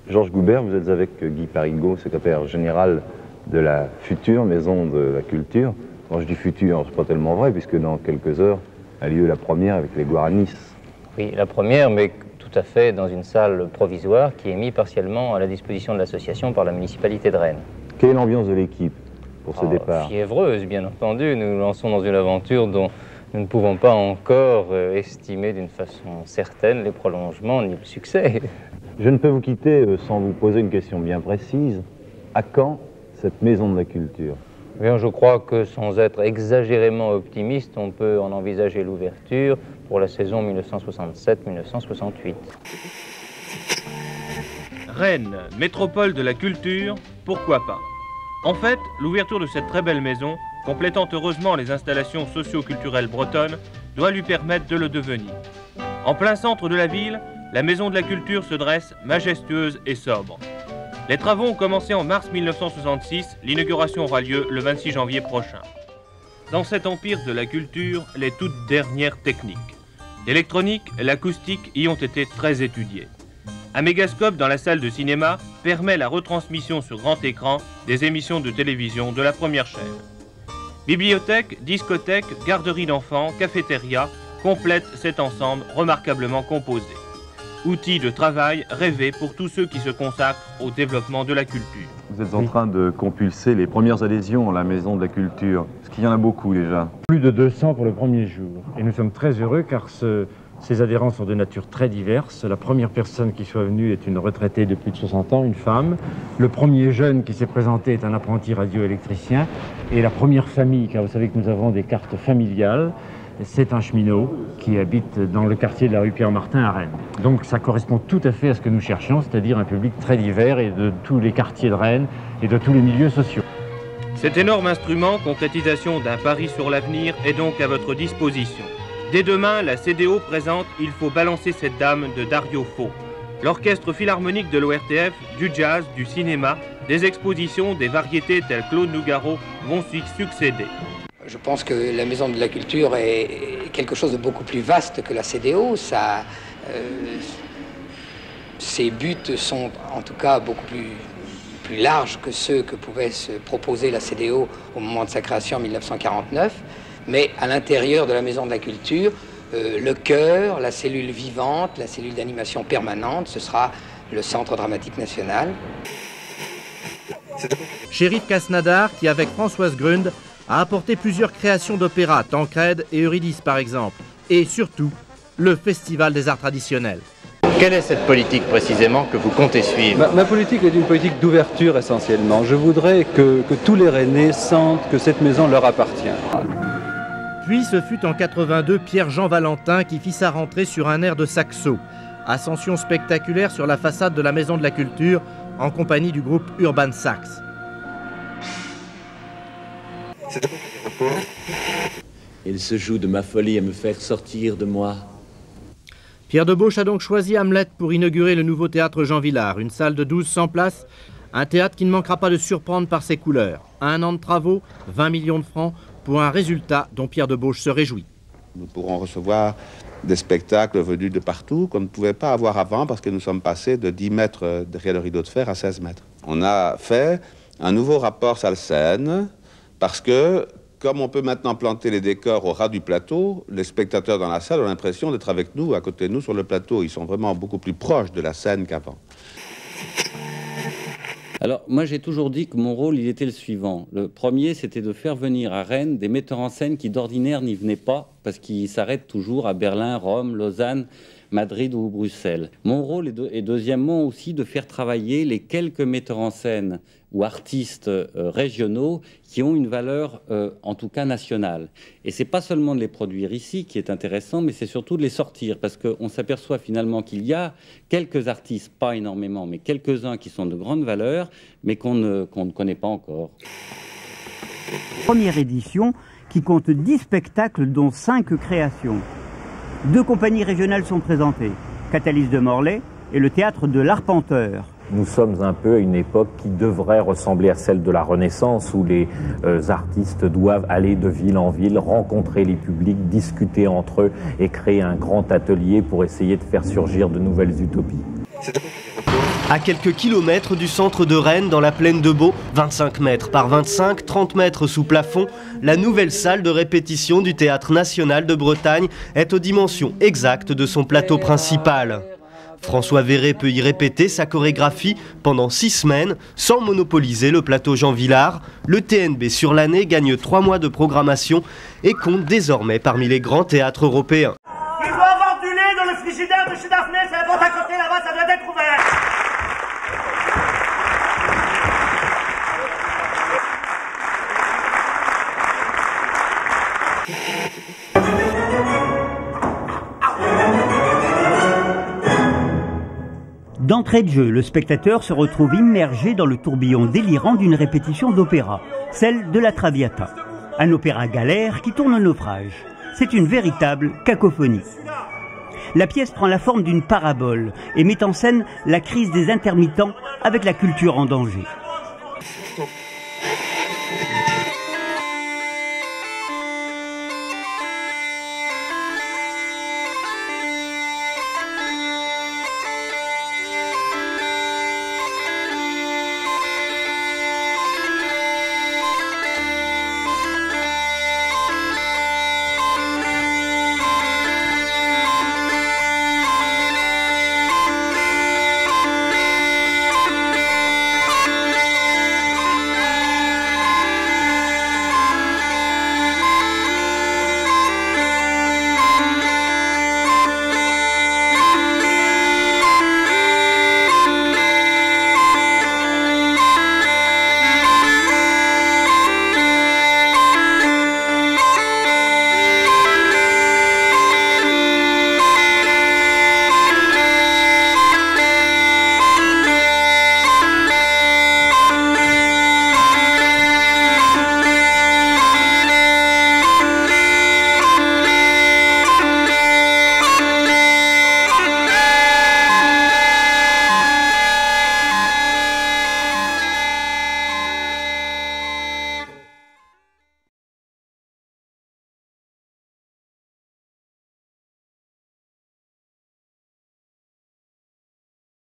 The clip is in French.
Georges Goubert, vous êtes avec Guy Parigot, secrétaire général de la future Maison de la Culture. Quand je dis future, c'est pas tellement vrai, puisque dans quelques heures a lieu la première avec les Guaranis. Oui, la première, mais tout à fait dans une salle provisoire qui est mise partiellement à la disposition de l'association par la municipalité de Rennes. Quelle est l'ambiance de l'équipe pour ce départ? Fiévreuse, bien entendu. Nous nous lançons dans une aventure dont nous ne pouvons pas encore estimer d'une façon certaine les prolongements ni le succès. Je ne peux vous quitter sans vous poser une question bien précise. À quand cette Maison de la Culture? Bien, je crois que sans être exagérément optimiste, on peut en envisager l'ouverture pour la saison 1967-1968. Rennes, métropole de la culture, pourquoi pas? En fait, l'ouverture de cette très belle maison, complétant heureusement les installations socio-culturelles bretonnes, doit lui permettre de le devenir. En plein centre de la ville, la Maison de la Culture se dresse majestueuse et sobre. Les travaux ont commencé en mars 1966, l'inauguration aura lieu le 26 janvier prochain. Dans cet empire de la culture, les toutes dernières techniques. L'électronique et l'acoustique y ont été très étudiées. Un mégascope dans la salle de cinéma permet la retransmission sur grand écran des émissions de télévision de la première chaîne. Bibliothèque, discothèque, garderie d'enfants, cafétéria complètent cet ensemble remarquablement composé. Outil de travail rêvé pour tous ceux qui se consacrent au développement de la culture. Vous êtes en train de compulser les premières adhésions à la Maison de la Culture. Est-ce qu'il y en a beaucoup déjà? Plus de 200 pour le premier jour. Et nous sommes très heureux car ces adhérents sont de nature très diverse. La première personne qui soit venue est une retraitée de plus de 60 ans, une femme. Le premier jeune qui s'est présenté est un apprenti radioélectricien. Et la première famille, car vous savez que nous avons des cartes familiales, c'est un cheminot qui habite dans le quartier de la rue Pierre-Martin à Rennes. Donc ça correspond tout à fait à ce que nous cherchions, c'est-à-dire un public très divers et de tous les quartiers de Rennes et de tous les milieux sociaux. Cet énorme instrument, concrétisation d'un pari sur l'avenir, est donc à votre disposition. Dès demain, la CDO présente « Il faut balancer cette dame » de Dario Fo. L'orchestre philharmonique de l'ORTF, du jazz, du cinéma, des expositions, des variétés telles Claude Nougaro vont s'y succéder. Je pense que la Maison de la Culture est quelque chose de beaucoup plus vaste que la CDO. Ses buts sont en tout cas beaucoup plus larges que ceux que pouvait se proposer la CDO au moment de sa création en 1949. Mais à l'intérieur de la Maison de la Culture, le chœur, la cellule vivante, la cellule d'animation permanente, ce sera le Centre dramatique national. Chérif Kasnadar, qui avec Françoise Grund a apporté plusieurs créations d'opéra, Tancrède et Eurydice par exemple, et surtout le Festival des Arts Traditionnels. Quelle est cette politique précisément que vous comptez suivre? Ma politique est une politique d'ouverture essentiellement. Je voudrais que tous les Rennais sentent que cette maison leur appartient. Puis ce fut en 82 Pierre-Jean Valentin qui fit sa rentrée sur un air de saxo. Ascension spectaculaire sur la façade de la Maison de la Culture en compagnie du groupe Urban Sax. Il se joue de ma folie à me faire sortir de moi. Pierre Debauche a donc choisi Hamlet pour inaugurer le nouveau théâtre Jean Villard, une salle de 1200 places, un théâtre qui ne manquera pas de surprendre par ses couleurs. 1 an de travaux, 20 millions de francs, pour un résultat dont Pierre Debauche se réjouit. Nous pourrons recevoir des spectacles venus de partout qu'on ne pouvait pas avoir avant parce que nous sommes passés de 10 mètres derrière le rideau de fer à 16 mètres. On a fait un nouveau rapport salle-scène parce que, comme on peut maintenant planter les décors au ras du plateau, les spectateurs dans la salle ont l'impression d'être avec nous, à côté de nous, sur le plateau. Ils sont vraiment beaucoup plus proches de la scène qu'avant. Alors, moi, j'ai toujours dit que mon rôle, il était le suivant. Le premier, c'était de faire venir à Rennes des metteurs en scène qui, d'ordinaire, n'y venaient pas, parce qu'ils s'arrêtent toujours à Berlin, Rome, Lausanne, Madrid ou Bruxelles. Mon rôle est deuxièmement aussi de faire travailler les quelques metteurs en scène ou artistes régionaux qui ont une valeur, en tout cas nationale. Et c'est pas seulement de les produire ici qui est intéressant, mais c'est surtout de les sortir, parce qu'on s'aperçoit finalement qu'il y a quelques artistes, pas énormément, mais quelques-uns qui sont de grande valeur, mais qu'on ne connaît pas encore. Première édition qui compte 10 spectacles, dont 5 créations. 2 compagnies régionales sont présentées, Catalyse de Morlaix et le Théâtre de l'Arpenteur. Nous sommes un peu à une époque qui devrait ressembler à celle de la Renaissance, où les artistes doivent aller de ville en ville, rencontrer les publics, discuter entre eux et créer un grand atelier pour essayer de faire surgir de nouvelles utopies. À quelques kilomètres du centre de Rennes, dans la plaine de Beau, 25 mètres par 25, 30 mètres sous plafond, la nouvelle salle de répétition du Théâtre National de Bretagne est aux dimensions exactes de son plateau principal. François Verret peut y répéter sa chorégraphie pendant 6 semaines sans monopoliser le plateau Jean Vilar. Le TNB sur l'année gagne 3 mois de programmation et compte désormais parmi les grands théâtres européens. Il doit y avoir du lait dans le frigidaire de chez Daphné, c'est la porte à côté là-bas, ça doit être ouvert. D'entrée de jeu, le spectateur se retrouve immergé dans le tourbillon délirant d'une répétition d'opéra, celle de la Traviata. Un opéra galère qui tourne au naufrage. C'est une véritable cacophonie. La pièce prend la forme d'une parabole et met en scène la crise des intermittents avec la culture en danger.